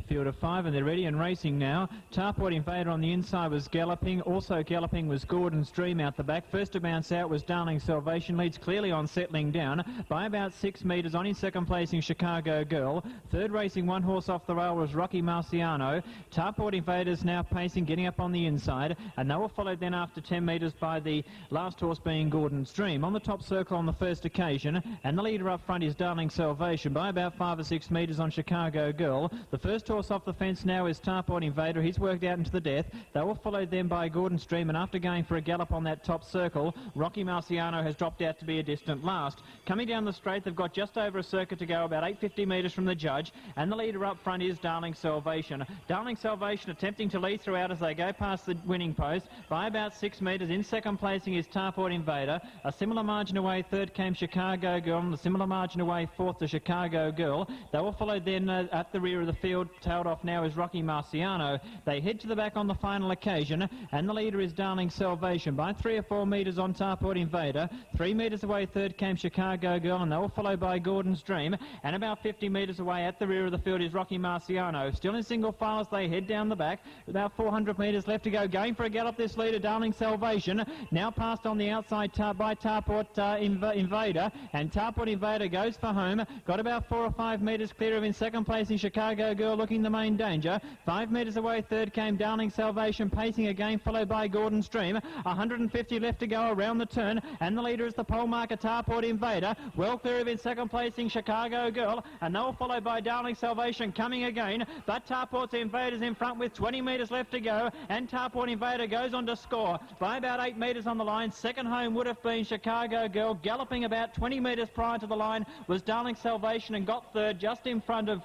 Field of 5, and they're ready and racing now. Tarport Invader on the inside was galloping. Also galloping was Gordon's Dream out the back. First to bounce out was Darling Salvation. Leads clearly on settling down by about 6 metres. On in second placing Chicago Girl. Third racing, one horse off the rail was Rocky Marciano. Tarport Invaders now pacing, getting up on the inside, and they were followed then after 10 metres by the last horse being Gordon's Dream. On the top circle on the first occasion, and the leader up front is Darling Salvation by about 5 or 6 metres on Chicago Girl. The first horse off the fence now is Tarport Invader. He's worked out into the death. They were followed then by Gordon's Dream, and after going for a gallop on that top circle, Rocky Marciano has dropped out to be a distant last. Coming down the straight, they've got just over a circuit to go, about 850 metres from the judge, and the leader up front is Darling Salvation. Darling Salvation attempting to lead throughout as they go past the winning post by about 6 metres. In second placing is Tarport Invader. A similar margin away third came Chicago Girl, and a similar margin away fourth to Chicago Girl. They were followed then at the rear of the field. Tailed off now is Rocky Marciano. They head to the back on the final occasion, and the leader is Darling Salvation by 3 or 4 metres on Tarport Invader. 3 metres away third came Chicago Girl, and they were followed by Gordon's Dream, and about 50 metres away at the rear of the field is Rocky Marciano. Still in single file as they head down the back. About 400 metres left to go. Going for a gallop this leader, Darling Salvation. Now passed on the outside by Tarport Invader, and Tarport Invader goes for home. Got about 4 or 5 metres clear of in second place in Chicago Girl, looking the main danger. 5 metres away third came Darling Salvation, pacing again, followed by Gordon's Dream. 150 left to go around the turn, and the leader is the pole marker Tarport Invader. Well clear of in second placing Chicago Girl, and they were followed by Darling Salvation coming again, but Tarport Invader's in front with 20 metres left to go, and Tarport Invader goes on to score by about 8 metres on the line. Second home would have been Chicago Girl. Galloping about 20 metres prior to the line was Darling Salvation, and got third just in front of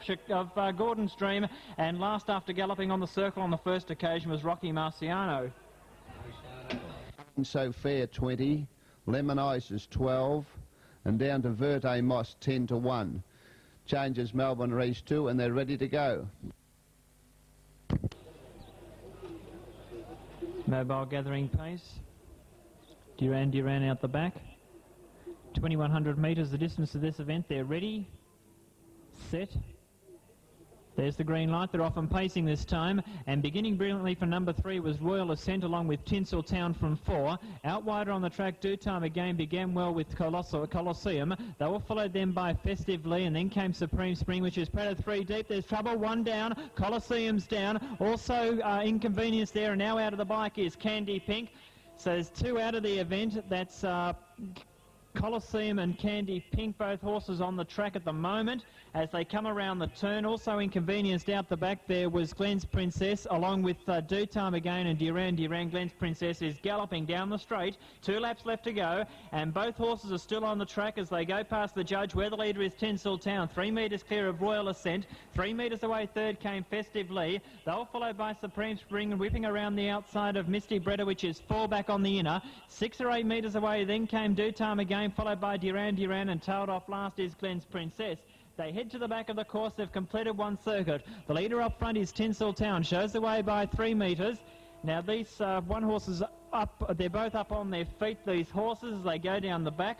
Gordon's Dream, and last after galloping on the circle on the first occasion was Rocky Marciano. So Fair 20, Lemon Ice is 12, and down to Verte Moss 10 to 1. Changes Melbourne race 2, and they're ready to go. Mobile gathering pace. Duran out the back. 2100 metres the distance of this event. They're ready, set. There's the green light. They're off and pacing this time, and beginning brilliantly for number 3 was Royal Ascent, along with Tinseltown from 4. Out wider on the track, Do Time Again began well with Colosseum. They were followed then by Festive Lee, and then came Supreme Spring, which is Predator 3 deep. There's trouble, 1 down. Colosseum's down. Also Inconvenience there, and now out of the bike is Candy Pink. So there's 2 out of the event. That's Colosseum and Candy Pink, both horses on the track at the moment as they come around the turn. Also inconvenienced out the back there was Glenn's Princess, along with Do Time Again and Duran. Glenn's Princess is galloping down the straight. 2 laps left to go, and both horses are still on the track as they go past the judge, where the leader is Tinseltown. 3 metres clear of Royal Ascent. 3 metres away third came Festive Lee. They were followed by Supreme Spring, and whipping around the outside of Misty Breda, which is 4 back on the inner. 6 or 8 metres away then came Do Time Again, followed by Duran, and tailed off last is Glenn's Princess. They head to the back of the course. They've completed 1 circuit. The leader up front is Tinseltown, shows the way by 3 metres. Now these one horse is up, they're both up on their feet, these horses, as they go down the back.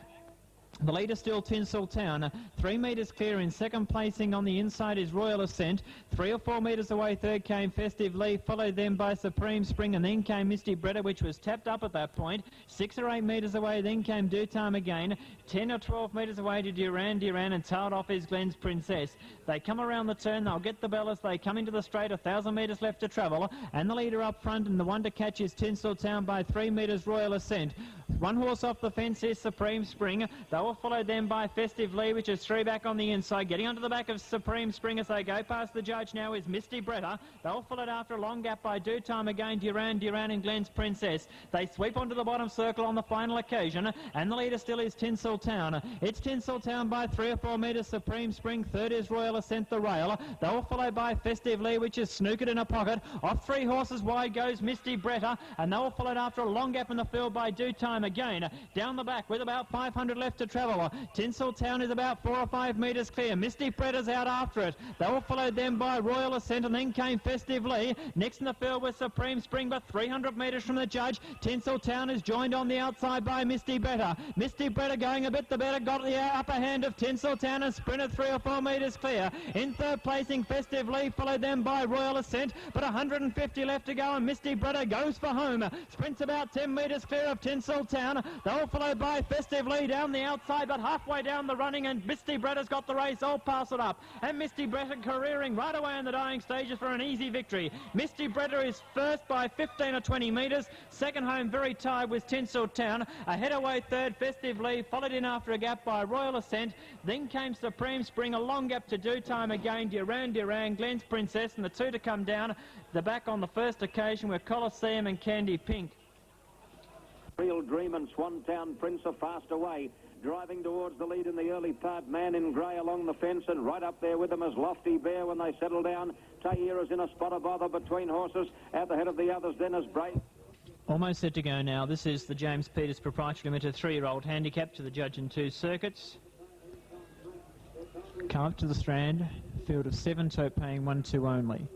The leader still Tinseltown. 3 metres clear in second placing on the inside is Royal Ascent. 3 or 4 metres away third came Festive Lee, followed then by Supreme Spring, and then came Misty Breda, which was tapped up at that point. 6 or 8 metres away then came Do Time Again. 10 or 12 metres away to Duran, and tailed off is Glenn's Princess. They come around the turn, they'll get the bell as they come into the straight. 1,000 metres left to travel, and the leader up front, and the one to catch is Tinseltown by 3 metres Royal Ascent. 1 horse off the fence is Supreme Spring. They were followed then by Festive Lee, which is 3 back on the inside. Getting onto the back of Supreme Spring as they go past the judge now is Misty Breda. They were followed after a long gap by Do Time Again, Duran, and Glenn's Princess. They sweep onto the bottom circle on the final occasion, and the leader still is Tinseltown. It's Tinseltown by 3 or 4 metres, Supreme Spring. Third is Royal Ascent, the rail. They were followed by Festive Lee, which is snookered in a pocket. Off 3 horses wide goes Misty Breda, and they were followed after a long gap in the field by Do Time Again. Down the back with about 500 left to travel. travel. Tinseltown is about 4 or 5 metres clear. Misty Bretta's out after it. They were followed then by Royal Ascent, and then came Festive Lee. Next in the field was Supreme Spring, but 300 metres from the judge. Tinseltown is joined on the outside by Misty Bretta. Misty Bretta going a bit the better, got the upper hand of Tinseltown and sprinted 3 or 4 metres clear. In third placing, Festive Lee, followed then by Royal Ascent, but 150 left to go, and Misty Bretta goes for home. Sprints about 10 metres clear of Tinseltown. They were followed by Festive Lee down the outside, but halfway down the running, and Misty Bretta's got the race all pass it up. And Misty Bretta careering right away in the dying stages for an easy victory. Misty Bretta is first by 15 or 20 metres. Second home very tied with Tinseltown. Ahead away third, Festive Lee, followed in after a gap by Royal Ascent. Then came Supreme Spring, a long gap to do time again. Duran, Glenn's Princess, and the two to come down the back on the first occasion were Coliseum and Candy Pink. Real Dream and Swantown Prince are fast away. Driving towards the lead in the early part, Man in Grey along the fence, and right up there with them is Lofty Bear when they settle down. Tahira's in a spot of bother between horses. At the head of the others then is Brave. Almost set to go now. This is the James Peters Proprietary Limited 3-year-old handicap to the judge in 2 circuits. Come up to the strand. Field of 7, tote paying 1-2 only.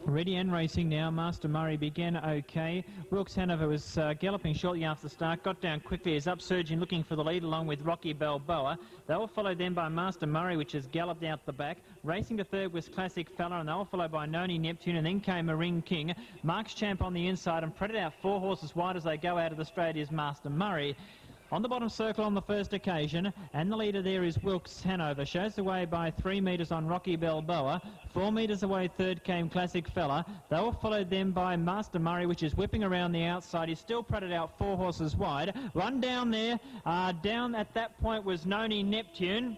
Ready and racing now. Master Murray began okay. Wilkes Hanover was galloping shortly after the start, got down quickly as Upsurging looking for the lead along with Rocky Balboa. They were followed then by Master Murray, which has galloped out the back. Racing to third was Classic Fella, and they were followed by Noni Neptune, and then came Marine King. Mark's Champ on the inside, and printed out 4 horses wide as they go out of the straight is Master Murray. On the bottom circle on the first occasion, and the leader there is Wilkes Hanover. Shows the way by 3 metres on Rocky Balboa. 4 metres away third came Classic Fella. They were followed then by Master Murray, which is whipping around the outside. He's still printed out 4 horses wide. One down there, down at that point was Noni Neptune.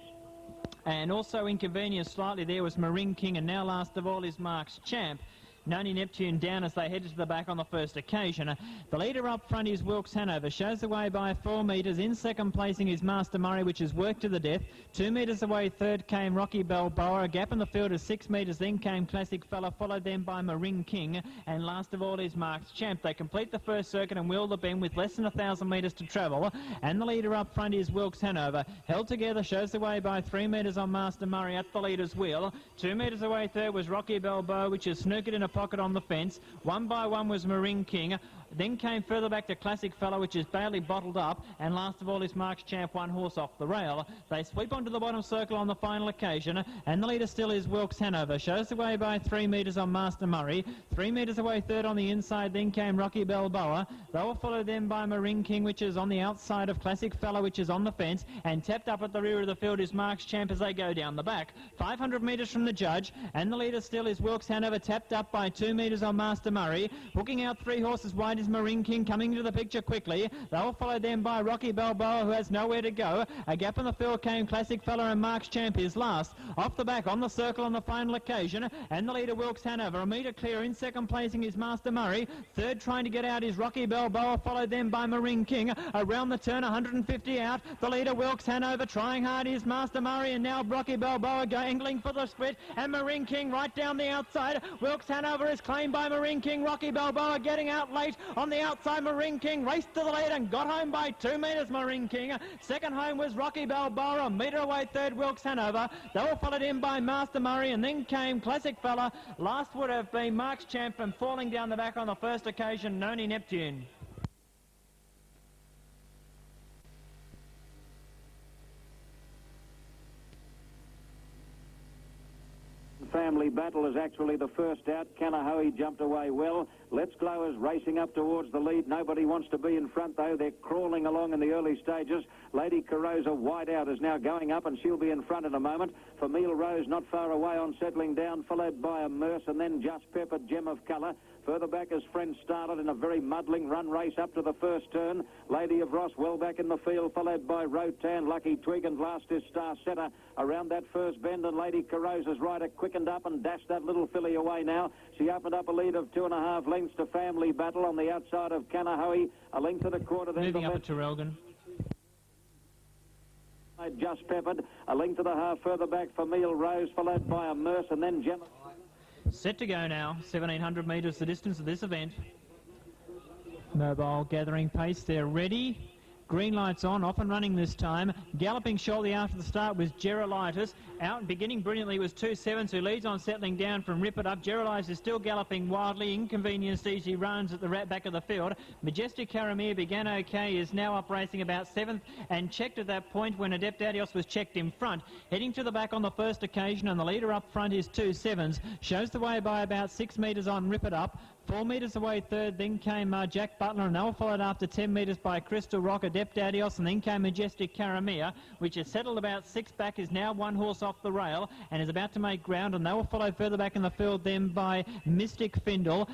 And also inconvenienced slightly there was Marine King, and now last of all is Mark's Champ. Noni Neptune down as they headed to the back on the first occasion. The leader up front is Wilkes Hanover. Shows the way by 4 metres. In second placing is Master Murray, which is worked to the death. 2 metres away third came Rocky Balboa. A gap in the field is 6 metres. Then came Classic Fella, followed then by Marine King. And last of all is Mark's Champ. They complete the first circuit and wheel the bend with less than 1,000 metres to travel. And the leader up front is Wilkes Hanover. Held together, shows the way by 3 metres on Master Murray at the leader's wheel. 2 metres away third was Rocky Balboa, which is snookered in a pocket on the fence. 1 by 1 was Marine King. Then came further back to Classic Fella, which is badly bottled up, and last of all is Mark's Champ, 1 horse off the rail. They sweep onto the bottom circle on the final occasion, and the leader still is Wilkes Hanover. Shows the way by 3 metres on Master Murray. 3 metres away third on the inside, then came Rocky Balboa. They were followed then by Marine King, which is on the outside of Classic Fella, which is on the fence, and tapped up at the rear of the field is Mark's Champ as they go down the back. 500 metres from the judge, and the leader still is Wilkes Hanover, tapped up by 2 metres on Master Murray. Hooking out 3 horses wide is Marine King, coming into the picture quickly. They were followed then by Rocky Balboa, who has nowhere to go. A gap in the field came Classic Fella, and Mark's Champ is last. Off the back on the circle on the final occasion, and the leader Wilkes Hanover. A metre clear. In second placing is Master Murray. Third trying to get out is Rocky Balboa, followed then by Marine King. Around the turn, 150 out. The leader Wilkes Hanover, trying hard is Master Murray, and now Rocky Balboa angling for the split, and Marine King right down the outside. Wilkes Hanover is claimed by Marine King. Rocky Balboa getting out late on the outside. Marine King raced to the lead and got home by 2 metres. Marine King. Second home was Rocky Balboa. A metre away third Wilkes Hanover. They were followed in by Master Murray, and then came Classic Fella. Last would have been Mark's Champ, and falling down the back on the first occasion, Noni Neptune. Family Battle is actually the first out. Kanahoe jumped away well. Let's Glow is racing up towards the lead. Nobody wants to be in front, though. They're crawling along in the early stages. Lady Carosa wide out is now going up, and she'll be in front in a moment. Famille Rose not far away on settling down, followed by a Merce, and then Just Peppered, Gem of Colour. Further back as Friend started in a very muddling run race up to the first turn. Lady of Ross well back in the field, followed by Rotan, Lucky Twig, and last is Star Setter around that first bend, and Lady Carosa's rider quickened up and dashed that little filly away now. She opened up a lead of 2.5 lengths to Family Battle on the outside of Kanahoe, a length and a quarter. Then moving up at Traralgon. Just Peppered, a length and a half further back for Famille Rose, followed by a Merce, and then Gem. Set to go now. 1,700 metres the distance of this event. Mobile gathering pace. They're ready. Green lights on, off and running this time. Galloping shortly after the start was Gerolitis. Out and beginning brilliantly was 2-7, who leads on settling down from Rip It Up. Gerolitis is still galloping wildly. Inconvenienced Easy runs at the back of the field. Majestic Caramir began okay, is now up racing about 7th and checked at that point when Adept Adios was checked in front. Heading to the back on the first occasion, and the leader up front is 2-7. Shows the way by about 6 metres on Rip It Up. 4 metres away third, then came Jack Butler, and they were followed after 10 metres by Crystal Rock, Adept Adios, and then came Majestic Caramir, which has settled about 6 back, is now 1 horse off the rail and is about to make ground, and they were followed further back in the field then by Mystic Findle.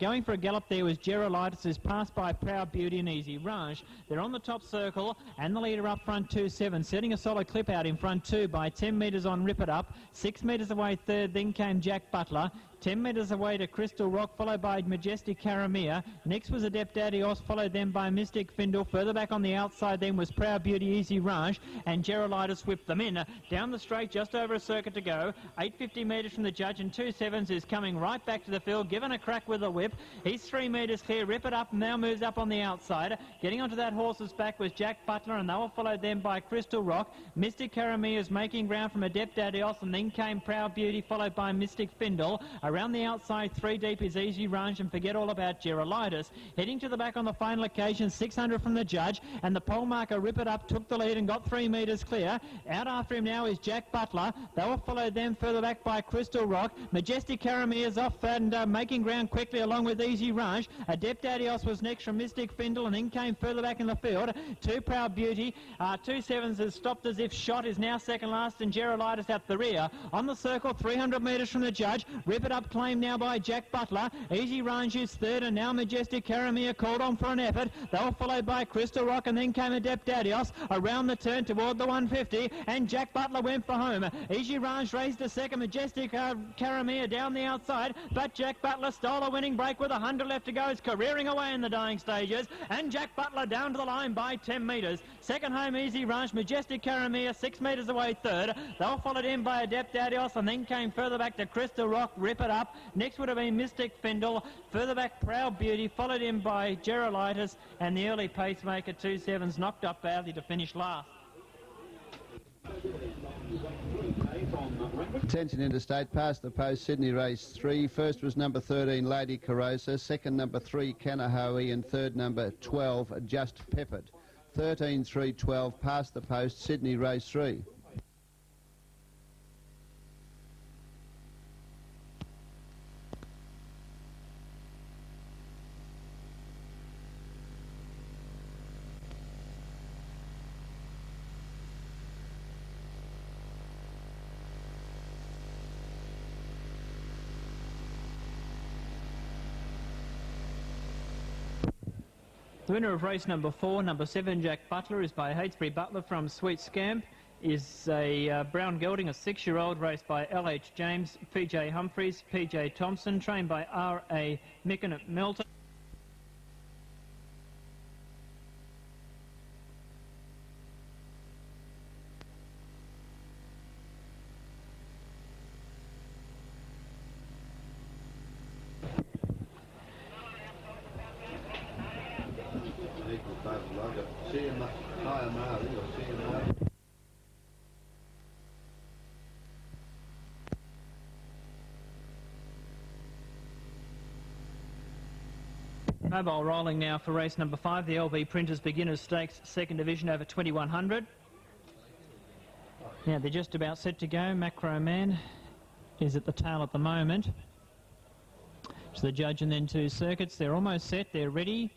Going for a gallop there was Gerolitis, who's passed by Proud Beauty and Easy Range. They're on the top circle, and the leader up front 2-7, setting a solid clip out in front too by 10 metres on Rip It Up. 6 metres away third, then came Jack Butler. 10 metres away to Crystal Rock, followed by Majestic Caramir. Next was Adept Adios, followed then by Mystic Findle. Further back on the outside then was Proud Beauty, Easy Range, and Gerolitis whipped them in. Down the straight, just over a circuit to go. 850 metres from the judge, and 2-7 is coming right back to the field, given a crack with a whip. He's 3 metres clear. Rip It Up now moves up on the outside. Getting onto that horse's back was Jack Butler, and they were followed then by Crystal Rock. Mystic Caramir is making ground from Adept Adios, and then came Proud Beauty, followed by Mystic Findle. Around the outside, 3 deep is Easy Range, and forget all about Gerolitis. Heading to the back on the final occasion, 600 from the judge, and the pole marker Rip It Up took the lead and got 3 metres clear. Out after him now is Jack Butler. They were followed then further back by Crystal Rock. Majestic Caramir is off and making ground quickly along with Easy Range. Adept Adios was next from Mystic Findle, and then came further back in the field to Proud Beauty. 2-7 has stopped as if shot, is now second last, and Gerolitis at the rear. On the circle, 300 metres from the judge. Rip It Up claimed now by Jack Butler. Easy Range is third, and now Majestic Caramir called on for an effort. They were followed by Crystal Rock, and then came Adept Adios around the turn toward the 150, and Jack Butler went for home. Easy Range raced a second. Majestic Caramir down the outside, but Jack Butler stole a winning break with 100 left to go. Is careering away in the dying stages, and Jack Butler down to the line by 10 metres. Second home Easy Range. Majestic Caramir 6 metres away third. They were followed in by Adept Adios, and then came further back to Crystal Rock, Rip It Up. Next would have been Mystic Findle. Further back Proud Beauty, followed in by Gerolitis, and the early pacemaker 2-7's knocked up badly to finish last. Attention interstate, past the post, Sydney race 3. First was number 13, Lady Carosa. Second, number 3, Kanahoe. And third, number 12, Just Peppered. 13-3-12, past the post, Sydney race 3. The winner of race number 4, number 7, Jack Butler, is by Heytesbury Butler from Sweet Scamp. Is a brown gelding, a 6-year-old, raced by L.H. James, P.J. Humphreys, P.J. Thompson, trained by R.A. Micken at Melton. Mobile rolling now for race number 5, the LV Printers Beginners Stakes, second division over 2100. Now they're just about set to go. Macro Man is at the tail at the moment. To the judge and then 2 circuits. They're almost set, they're ready.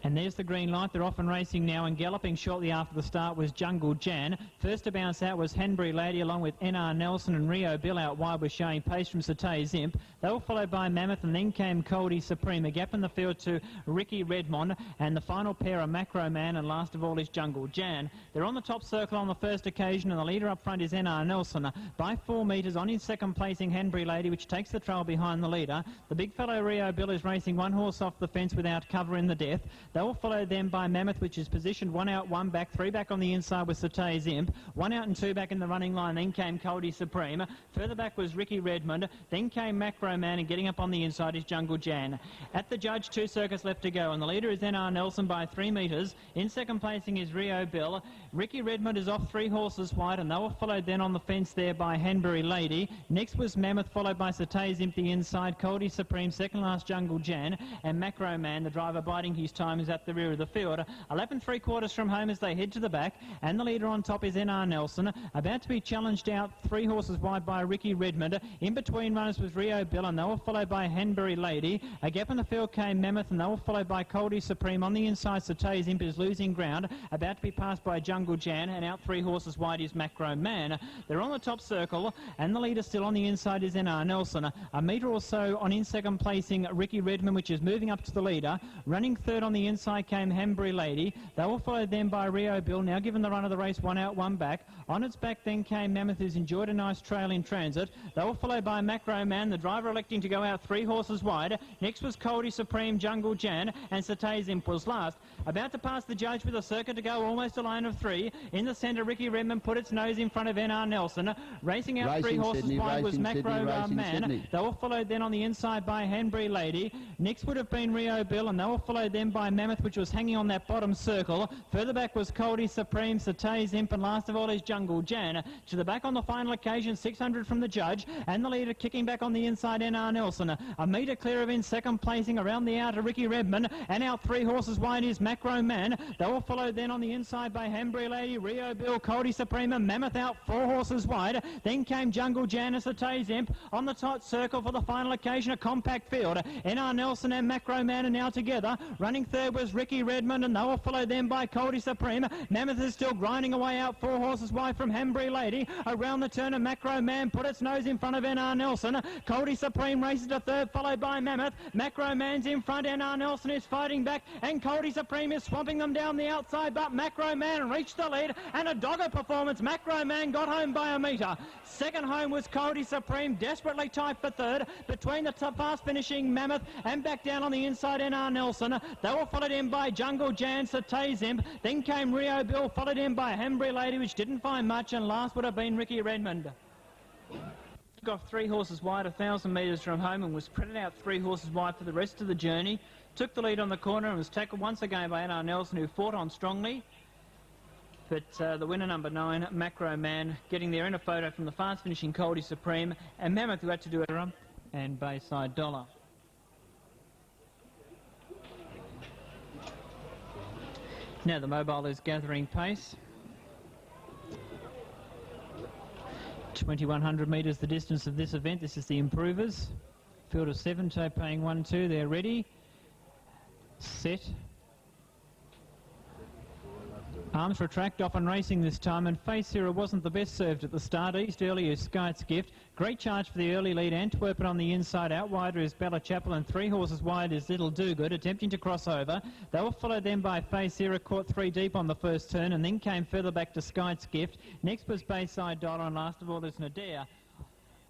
And there's the green light. They're off and racing now, and galloping shortly after the start was Jungle Jan. First to bounce out was Henbury Lady, along with N.R. Nelson, and Rio Bill out wide was showing pace from Satay Zimp. They were followed by Mammoth, and then came Coldy Supreme. A gap in the field to Ricky Redmond, and the final pair are Macro Man, and last of all is Jungle Jan. They're on the top circle on the first occasion, and the leader up front is N.R. Nelson. By 4 metres on his second placing Henbury Lady, which takes the trail behind the leader. The big fellow Rio Bill is racing 1 horse off the fence without cover in the death. They were followed then by Mammoth, which is positioned 1 out, 1 back, 3 back on the inside with Satay's Imp, 1 out and 2 back in the running line. Then came Coldie Supreme. Further back was Ricky Redmond. Then came Macro Man, and getting up on the inside is Jungle Jan. At the judge, 2 circuits left to go, and the leader is NR Nelson by 3 metres. In second placing is Rio Bill. Ricky Redmond is off 3 horses wide, and they were followed then on the fence there by Hanbury Lady. Next was Mammoth, followed by Satay's Imp the inside, Coldie Supreme, second last Jungle Jan, and Macro Man, the driver biding his time, is at the rear of the field. 11 3/4 from home as they head to the back, and the leader on top is NR Nelson, about to be challenged out 3 horses wide by Ricky Redmond. In between runners was Rio Bill, and they were followed by Hanbury Lady. A gap in the field came Mammoth, and they were followed by Coldie Supreme. On the inside, Satay's Imp is losing ground, about to be passed by Jungle Jan, and out 3 horses wide is Macro Man. They're on the top circle, and the leader still on the inside is NR Nelson. A metre or so on in second placing Ricky Redmond, which is moving up to the leader. Running third on the inside came Hanbury Lady. They were followed then by Rio Bill, now given the run of the race, 1 out, 1 back. On its back then came Mammoth, who's enjoyed a nice trail in transit. They were followed by Macro Man, the driver electing to go out 3 horses wide. Next was Coldie Supreme, Jungle Jan, and Satay's Imp was last. About to pass the judge with a circuit to go, almost a line of 3. In the centre, Ricky Redmond put its nose in front of NR Nelson. Racing out 3 horses wide was Macro Man. They were followed then on the inside by Hanbury Lady. Next would have been Rio Bill, and they were followed then by Mammoth, which was hanging on that bottom circle. Further back was Coldie Supreme, Satay's Imp, and last of all is Jungle Jan. To the back on the final occasion, 600 from the judge, and the leader kicking back on the inside, NR Nelson. A metre clear of in second placing around the outer, Ricky Redmond, and out 3 horses wide is Macro Man. They were followed then on the inside by Hanbury Lady, Rio Bill, Coldie Supreme, and Mammoth out 4 horses wide. Then came Jungle Jan and Satay's Imp on the top circle for the final occasion, a compact field. NR Nelson and Macro Man are now together. Running third was Ricky Redmond, and they were followed then by Coldie Supreme. Mammoth is still grinding away out 4 horses wide from Hanbury Lady. Around the turn, a Macro Man put its nose in front of NR Nelson. Coldie Supreme races to third, followed by Mammoth. Macro Man's in front, NR Nelson is fighting back, and Coldie Supreme is swamping them down the outside, but Macro Man reached the lead, and a dogger performance. Macro Man got home by a metre. Second home was Coldie Supreme, desperately tight for third, between the fast finishing Mammoth and back down on the inside NR Nelson. They were followed in by Jungle Jan, Satay's Imp. Then came Rio Bill, followed in by Hanbury Lady, which didn't find much, and last would have been Ricky Redmond. Got 3 horses wide, 1,000 metres from home, and was spread out 3 horses wide for the rest of the journey. Took the lead on the corner and was tackled once again by NR Nelson, who fought on strongly. But the winner, number 9, Macro Man, getting there in a photo from the fast finishing Coldie Supreme, and Mammoth, who had to do it, and Bayside Dollar. Now the mobile is gathering pace. 2,100 metres the distance of this event. This is the Improvers. Field of 7, toe paying 1-2. They're ready. Set. Arms retract, off and racing this time, and Face Hero wasn't the best served at the start. East early is Sky's Gift. Great charge for the early lead. Antwerpen on the inside. Out wider is Bella Chapel, and 3 horses wide is Little Do Good, attempting to cross over. They were followed then by Face Hero, caught 3 deep on the first turn, and then came further back to Sky's Gift. Next was Bayside Dollar, and last of all is Nadir.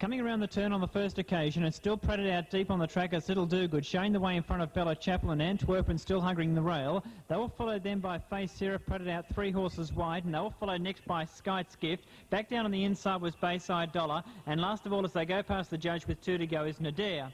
Coming around the turn on the first occasion and still pratted out deep on the track as Little Do Good, showing the way in front of Bella Chapel, and Antwerpen still hugging the rail. They were followed then by Face Sarah, pratted out 3 horses wide, and they were followed next by Sky's Gift. Back down on the inside was Bayside Dollar, and last of all, as they go past the judge with 2 to go, is Nadir.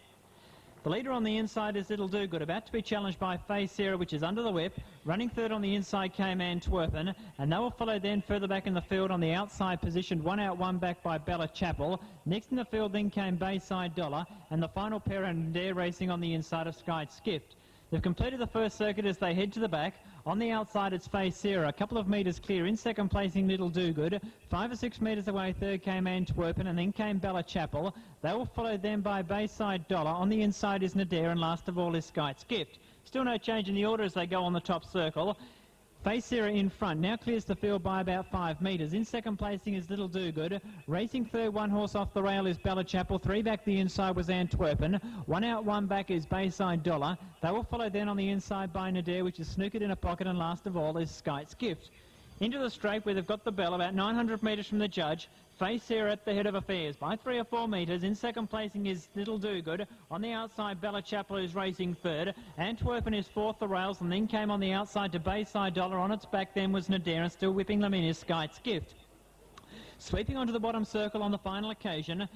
The leader on the inside is Little Do Good, about to be challenged by Face Sarah, which is under the whip. Running third on the inside came Antwerpen, and they were followed then further back in the field on the outside, positioned 1 out, 1 back by Bella Chapel. Next in the field then came Bayside Dollar, and the final pair and Dare racing on the inside of Sky's Gift. They've completed the first circuit as they head to the back. On the outside, it's Face Sarah, a couple of metres clear. In second placing, Little Do Good. 5 or 6 metres away, third came Antwerpen, and then came Bella Chapel. They were followed then by Bayside Dollar. On the inside is Nadir, and last of all is Sky's Gift. Still no change in the order as they go on the top circle. Face Sarah in front, now clears the field by about 5 metres. In second placing is Little Do Good. Racing third, 1 horse off the rail is Bella Chapel. 3 back the inside was Antwerpen. 1 out, 1 back is Bayside Dollar. They will follow then on the inside by Nadir, which is snookered in a pocket, and last of all is Sky's Gift. into the straight where they've got the bell, about 900 metres from the judge. Face here at the head of affairs by 3 or 4 metres. In second placing is Little Do Good. On the outside, Bella Chapel is racing third. Antwerpen is fourth, the rails, and then came on the outside to Bayside Dollar. On its back then was Nadir, and still whipping them in is Skyte's Gift. Sweeping onto the bottom circle on the final occasion,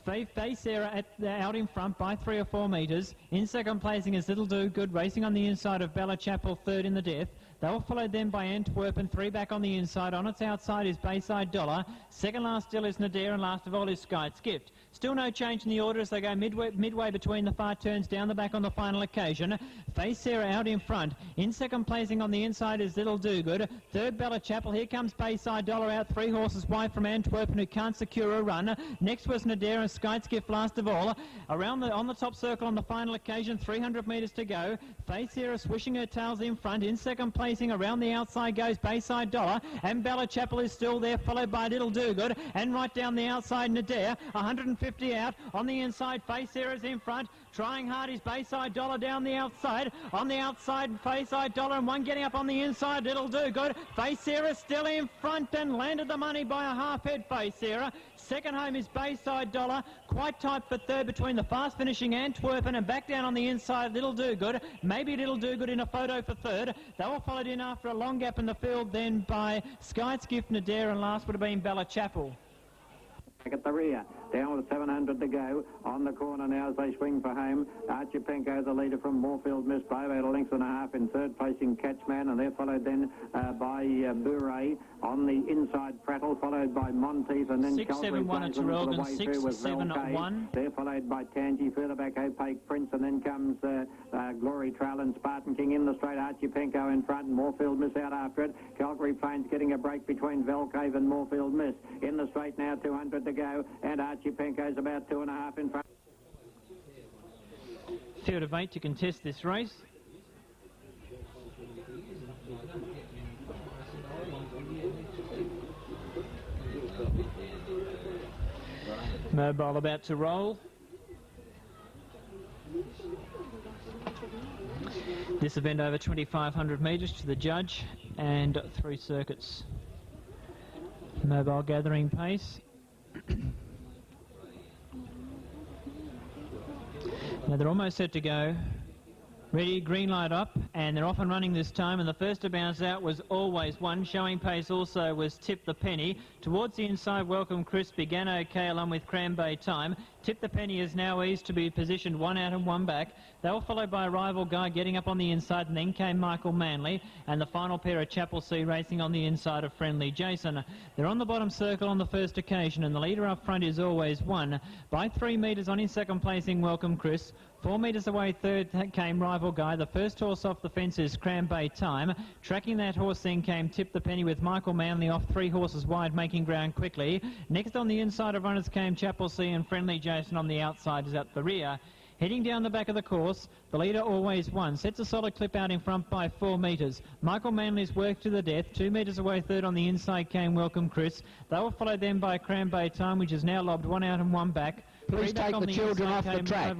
Face Sarah out in front by 3 or 4 metres. In second placing is Little Do Good, racing on the inside of Bella Chapel, third in the death. They were followed then by Antwerpen, 3 back on the inside. On its outside is Bayside Dollar. Second last still is Nadir, and last of all is Skyte's Gift. Still no change in the order as they go midway between the far turns down the back on the final occasion. Face Sarah out in front. In second placing on the inside is Little Do Good. Third, Bella Chapel. Here comes Bayside Dollar out 3 horses wide from Antwerpen, who can't secure a run. Next was Nadir and Skyte's Gift last of all. On the top circle on the final occasion, 300 metres to go. Face Sarah swishing her tails in front. In second placing around the outside goes Bayside Dollar, and Bella Chapel is still there, followed by Little Do Good, and right down the outside Nadir. 150 out. On the inside, Face Sarah's in front. Trying hard is Bayside Dollar down the outside. On the outside, Bayside Dollar, and one getting up on the inside, Little Do Good. Face Sarah still in front and landed the money by a half head, Face Sarah. Second home is Bayside Dollar. Quite tight for third between the fast finishing Antwerpen, and back down on the inside, Little Do Good. Maybe Little Do Good in a photo for third. They were followed in after a long gap in the field then by Skyte's Gift, Nadir, and last would have been Bella Chapel. At the rear, down with 700 to go. On the corner now as they swing for home. Archipenko, the leader from Moorfield Miss, by about a length and a half in third placing Catchman, and they're followed then by Bure. On the inside, Prattle, followed by Monteith, and then 6-7-1 at Traralgon, 6-7-1. They're followed by Tangi, further back Opaque Prince, and then comes Glory Trail and Spartan King in the straight. Archipenko in front, and Moorfield Miss out after it. Calgary Plains getting a break between Velcave and Moorfield Miss. In the straight now, 200 to go, and Archipenko's about 2.5 in front. Field of 8 to contest this race. Mobile about to roll. This event over 2,500 metres to the judge and 3 circuits. Mobile gathering pace. Now they're almost set to go. Ready, green light up, and they're off and running this time, and the first to bounce out was Always One. Showing pace also was Tip the Penny. Towards the inside, Welcome Chris began okay along with Cranbay Time. Tip the Penny is now eased to be positioned 1 out and 1 back. They were followed by a rival guy getting up on the inside, and then came Michael Manley, and the final pair of Chapel C racing on the inside of Friendly Jason. They're on the bottom circle on the first occasion, and the leader up front is Always One. By 3 metres on in second placing, Welcome Chris. 4 metres away third came Rival Guy. The first horse off the fence is Cranbay Time. Tracking that horse then came Tip the Penny with Michael Manley off 3 horses wide, making ground quickly. Next on the inside of runners came Chapel C, and Friendly Jason on the outside is at the rear. Heading down the back of the course, the leader Always One sets a solid clip out in front by 4 metres. Michael Manley's worked to the death. 2 metres away third on the inside came Welcome Chris. They were followed then by Cranbay Time, which is now lobbed 1 out and 1 back. Please take the children off the track.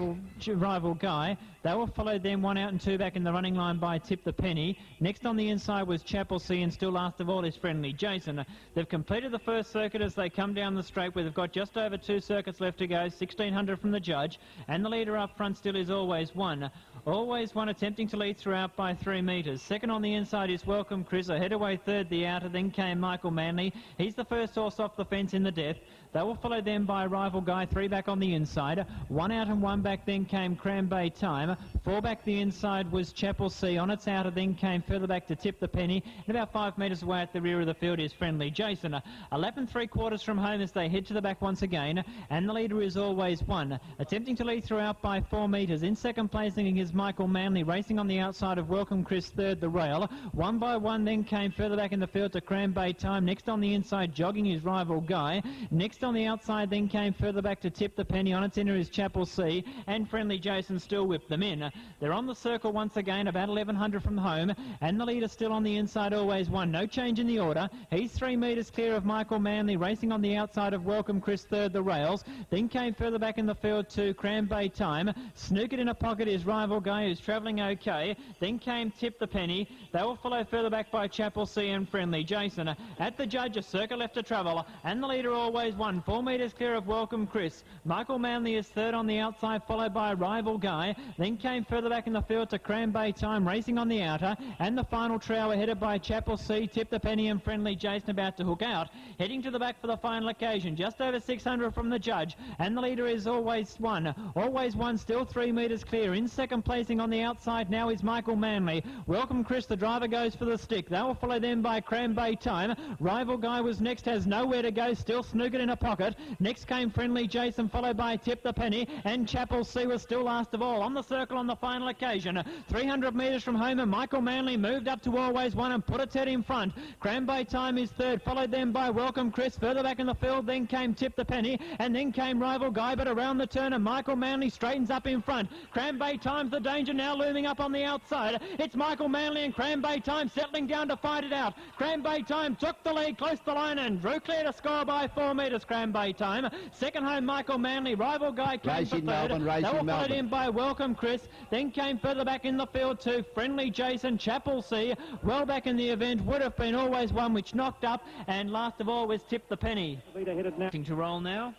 Rival Guy. They were followed then 1 out and 2 back in the running line by Tip the Penny. Next on the inside was Chapel C, and still last of all is Friendly Jason. They've completed the first circuit as they come down the straight, where they've got just over 2 circuits left to go, 1,600 from the judge, and the leader up front still is Always One. Always One attempting to lead throughout by 3 metres. Second on the inside is Welcome Chris. Ahead away third, the outer, then came Michael Manley. He's the first horse off the fence in the death. They were followed then by Rival Guy, 3 back on the inside. 1 out and 1 back then came Cranbay Time. 4 back the inside was Chapel C. On its outer then came further back to Tip the Penny. And about 5 metres away at the rear of the field is Friendly Jason. 11 3/4 from home as they head to the back once again. And the leader is Always One. Attempting to lead throughout by 4 metres. In second placing is Michael Manley, racing on the outside of Welcome Chris, third the rail. 1 by 1 then came further back in the field to Cranbay Time. Next on the inside, jogging is Rival Guy. Next on the outside then came further back to Tip the Penny. On its inner is Chapel C, and Friendly Jason still whipped them in. They're on the circle once again, about 1,100 from home, and the leader still on the inside, Always One. No change in the order. He's 3 metres clear of Michael Manley, racing on the outside of Welcome Chris, third the rails. Then came further back in the field to Cranbay Time. Snookered in a pocket is Rival Guy, who's travelling okay. Then came Tip the Penny. They will follow further back by Chapel Sea and Friendly Jason. At the judge, a circle left to travel, and the leader Always Won. 4 metres clear of Welcome Chris. Michael Manley is third on the outside, followed by Rival Guy. Then came further back in the field to Cram Bay Time, racing on the outer. And the final trail headed by Chapel Sea, Tip the Penny and Friendly Jason about to hook out. Heading to the back for the final occasion, just over 600 from the judge. And the leader is Always Won. Always Won still 3 metres clear. In second placing on the outside now is Michael Manley. Welcome Chris, the driver, goes for the stick. They will follow them by Cram Bay Time. Rival Guy was next, has nowhere to go, still snookered in a pocket. Next came Friendly Jason, followed by Tip the Penny, and Chapel Sea was still last of all. On the circle on the final occasion, 300 metres from home, and Michael Manley moved up to Always Won and put its head in front. Cram Bay Time is third, followed then by Welcome Chris. Further back in the field, then came Tip the Penny, and then came Rival Guy, but around the turn, and Michael Manley straightens up in front. Cram Bay Time's the danger now looming up on the outside. It's Michael Manley and Cram Bay Time settling down to fight it out. Cram Bay Time took the lead close to the line and drew clear to score by 4 metres. Cram Bay Time. Second home, Michael Manley. Rival Guy came for third. They were followed in by Welcome Chris. Then came further back in the field to Friendly Jason. Chapel Sea, well back in the event, would have been Always Won, which knocked up. And last of all was Tip the Penny. Looking to roll now.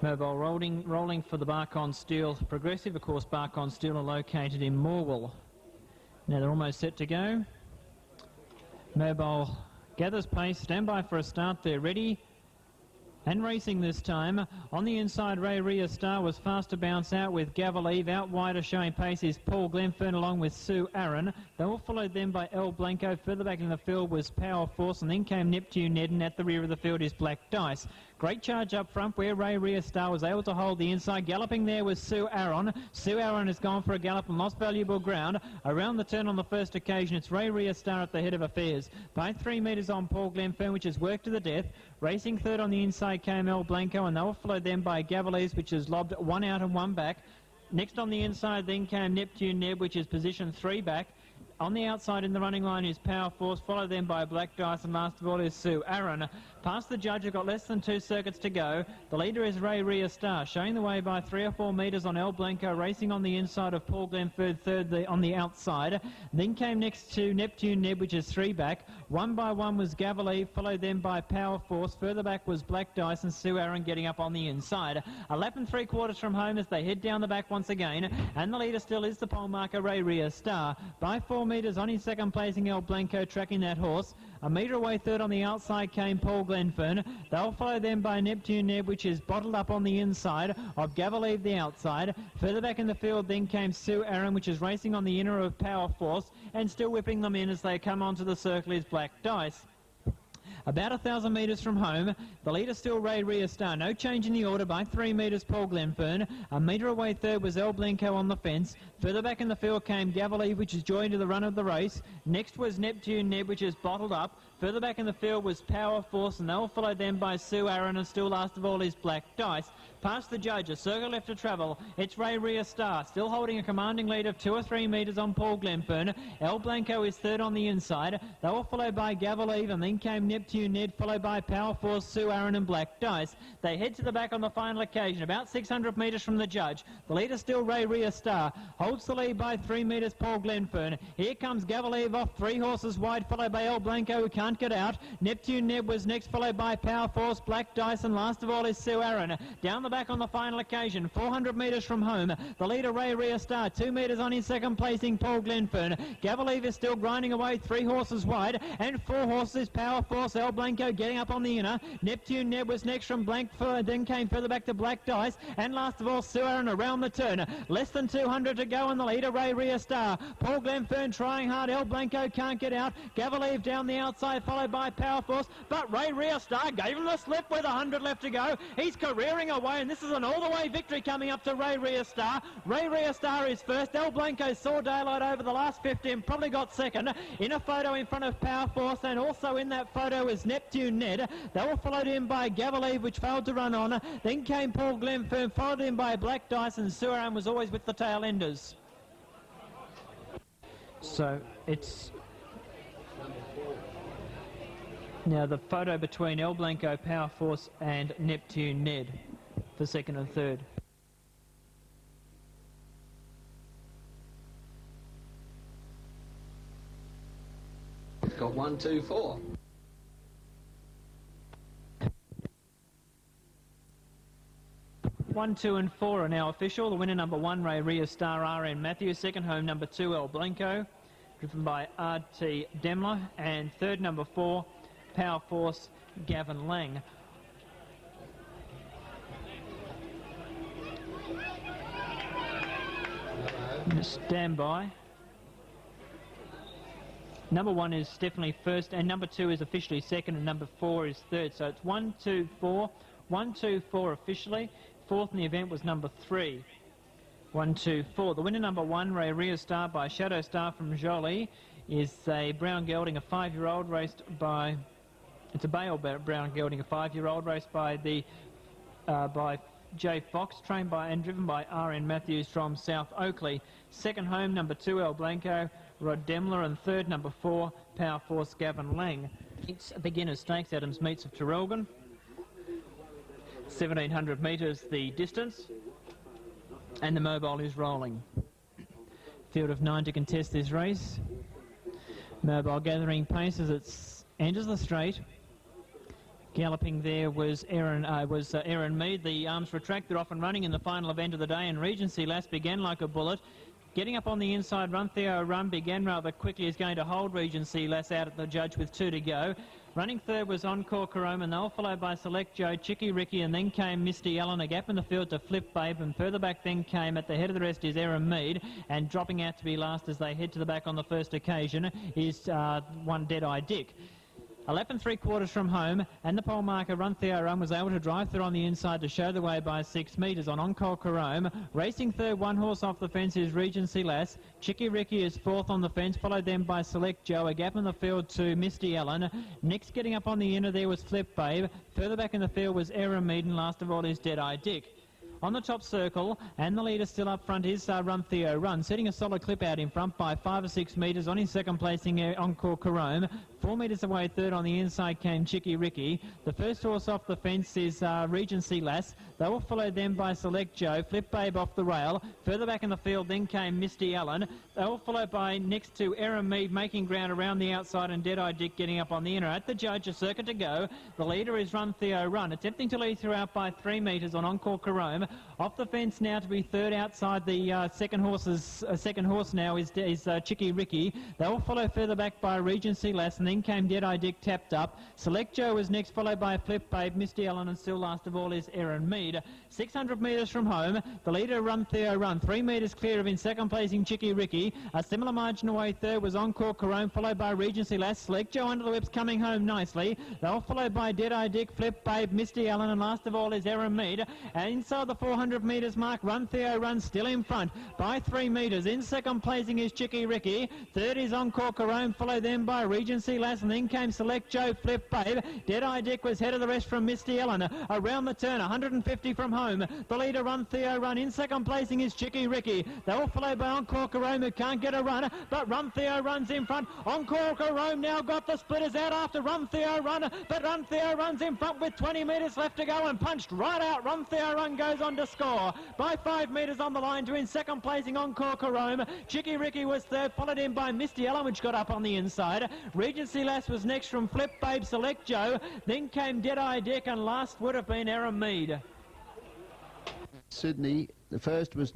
Mobile rolling for the Bark on Steel Progressive. Of course, Bark on Steel are located in Morwell. Now they're almost set to go. Mobile gathers pace, stand by for a start, they're ready. And racing this time. On the inside, Ray Rhea Star was fast to bounce out with Gavaleve. Out wider showing pace is Paul Glenfern along with Sue Aaron. They were followed then by El Blanco. Further back in the field was Power Force, and then came Neptune Ned, and at the rear of the field is Black Dice. Great charge up front where Ray Rhea Star was able to hold the inside. Galloping there was Sue Aaron. Sue Aaron has gone for a gallop and lost valuable ground. Around the turn on the first occasion, it's Ray Rhea Star at the head of affairs. By 3 metres on Paul Glenfern, which has worked to the death. Racing third on the inside came El Blanco, and they were followed then by Gavalees, which has lobbed 1 out and 1 back. Next on the inside then came Neptune Neb, which is positioned 3 back. On the outside in the running line is Power Force, followed then by Black Dice, and last of all is Sue Aaron. Past the judge, have got less than 2 circuits to go. The leader is Ray Rhea Star, showing the way by 3 or 4 metres on El Blanco, racing on the inside of Paul Glenford, third on the outside. Then came next to Neptune Neb, which is 3 back. 1 by 1 was Gavaleeve, followed then by Power Force. Further back was Black Dice and Sue Aaron getting up on the inside. A lap and 3/4 from home as they head down the back once again. And the leader still is the pole marker, Ray Rhea Star. By 4 metres on in second placing El Blanco, tracking that horse. A metre away third on the outside came Paul Glenfern. They'll follow them by Neptune Neb, which is bottled up on the inside of Gavaleeve the outside. Further back in the field then came Sue Aaron, which is racing on the inner of Power Force, and still whipping them in as they come onto the circle is Black Dice. About 1,000 metres from home, the leader still Ray Rhea Star. No change in the order. By 3 metres, Paul Glenfern. A metre away third was El Blanco on the fence. Further back in the field came Gavaleeve, which is joined to the run of the race. Next was Neptune Neb, which is bottled up. Further back in the field was Power Force, and they were followed then by Sue Aaron, and still last of all is Black Dice. Past the judge, a circle left to travel. It's Ray Rhea Star, still holding a commanding lead of 2 or 3 metres on Paul Glenfern. El Blanco is third on the inside. They were followed by Gavaleeve, and then came Neptune Ned, followed by Power Force, Sue Aaron and Black Dice. They head to the back on the final occasion, about 600 metres from the judge. The leader still Ray Rhea Star. Holds the lead by 3 metres, Paul Glenfern. Here comes Gavaleeve off 3 horses wide, followed by El Blanco, who can't get out. Neptune Neb was next, followed by Power Force, Black Dice, and last of all is Sue Aaron. Down the back on the final occasion, 400 metres from home. The leader Ray Rhea Star, 2 metres on his second placing, Paul Glenfern. Gavaleeve is still grinding away, 3 horses wide, and 4 horses, Power Force, El Blanco getting up on the inner. Neptune Neb was next from Blankford, then came further back to Black Dice, and last of all Sue Aaron around the turn. Less than 200 to go, and the leader Ray Rhea Star. Paul Glenfern trying hard, El Blanco can't get out. Gavaleeve down the outside, followed by Power Force, but Ray Rhea Star gave him the slip with 100 left to go. He's careering away, and this is an all-the-way victory coming up to Ray Rhea Star. Ray Rhea Star is first. El Blanco saw daylight over the last 15, probably got second. In a photo in front of Power Force, and also in that photo is Neptune Ned. They were followed in by Gavaleeve, which failed to run on. Then came Paul Glenfern, followed in by Black Dice, and Sue Aaron was always with the tail enders. So it's now the photo between El Blanco, Power Force and Neptune Ned for second and third. got 1, 2, 4. One, 2 and 4 are now official. The winner number 1, Ray Ria Star R.N. Matthews. Second home number 2, El Blanco, driven by R.T. Demler. And third number 4, Power Force, Gavin Lang. Stand by. Number 1 is definitely first, and number 2 is officially second, and number 4 is third. So it's 1, 2, 4. 1, 2, 4 officially. Fourth in the event was number 3. 1, 2, 4. The winner number 1, Ray Ria Star by Shadow Star from Jolie, is a brown gelding, a 5-year-old raced by... It's a Bale brown gelding, a 5-year-old raced by the by J Fox, trained by and driven by R.N. Matthews from South Oakley. Second home number 2, El Blanco, Rod Demler, and third number 4, Power Force, Gavin Lang. It's a beginner's stakes, Adams Meets of Traralgon. 1,700 metres the distance, and the mobile is rolling. Field of 9 to contest this race. Mobile gathering pace as it enters the straight. Galloping there was Aaron Mead. The arms retract, they're off and running in the final event of the day, and Regency Lass began like a bullet. Getting up on the inside, Run Theo Run began rather quickly, is going to hold Regency Lass out at the judge with 2 to go. Running third was Encore Carome, and they were followed by Select Joe, Chicky Ricky, and then came Misty Ellen. A gap in the field to Flip Babe, and further back then came at the head of the rest is Aaron Mead, and dropping out to be last as they head to the back on the first occasion is one Deadeye Dick. 11 3/4 from home, and the pole marker Run Theo Run was able to drive through on the inside to show the way by 6 metres on Encore Carome. Racing third, 1 horse off the fence is Regency Lass. Chicky Ricky is fourth on the fence, followed then by Select Joe. A gap in the field to Misty Ellen. Next getting up on the inner there was Flip Babe. Further back in the field was Aaron Mead, and last of all is Deadeye Dick. On the top circle, and the leader still up front is Run Theo Run, setting a solid clip out in front by 5 or 6 metres on his second placing Encore Carome. 4 metres away third on the inside came Chicky Ricky. The first horse off the fence is Regency Lass. They were followed then by Select Joe, Flip Babe off the rail. Further back in the field then came Misty Ellen. They were followed by next to Aaron Mead making ground around the outside, and Deadeye Dick getting up on the inner. At the judge, a circuit to go. The leader is Run Theo Run, attempting to lead throughout by 3 metres on Encore Carome. Off the fence now to be third outside the second horse now is Chicky Ricky. They will follow further back by Regency Lass, and then came Deadeye Dick tapped up. Select Joe was next, followed by Flip Babe, Misty Ellen, and still last of all is Aaron Mead. 600 metres from home, the leader Run Theo Run, 3 metres clear of in second placing Chicky Ricky. A similar margin away third was Encore Carome, followed by Regency Lass. Select Joe under the whips coming home nicely. They were followed by Deadeye Dick, Flip Babe, Misty Ellen, and last of all is Aaron Mead. And inside the 400 metres mark, Run Theo Run still in front by 3 metres. In second placing is Chicky Ricky. Third is Encore Carome, followed then by Regency Lass, and then came Select Joe, Flip Babe. Deadeye Dick was head of the rest from Misty Ellen. Around the turn, 150 from home. The leader Run Theo Run. In second placing is Chicky Ricky. They were followed by Encore Carome, who can't get a run, but Run Theo Run's in front. Encore Carome now got the splitters out after Run Theo Run, but Run Theo Run's in front with 20 metres left to go and punched right out. Run Theo Run goes on to score by 5 metres on the line to in second placing Encore Carome. Chicky Ricky was third, followed in by Misty Ellen, which got up on the inside. Regency Lass was next from Flip Babe, Select Joe. Then came Deadeye Dick, and last would have been Aaron Mead. Sydney, the first was...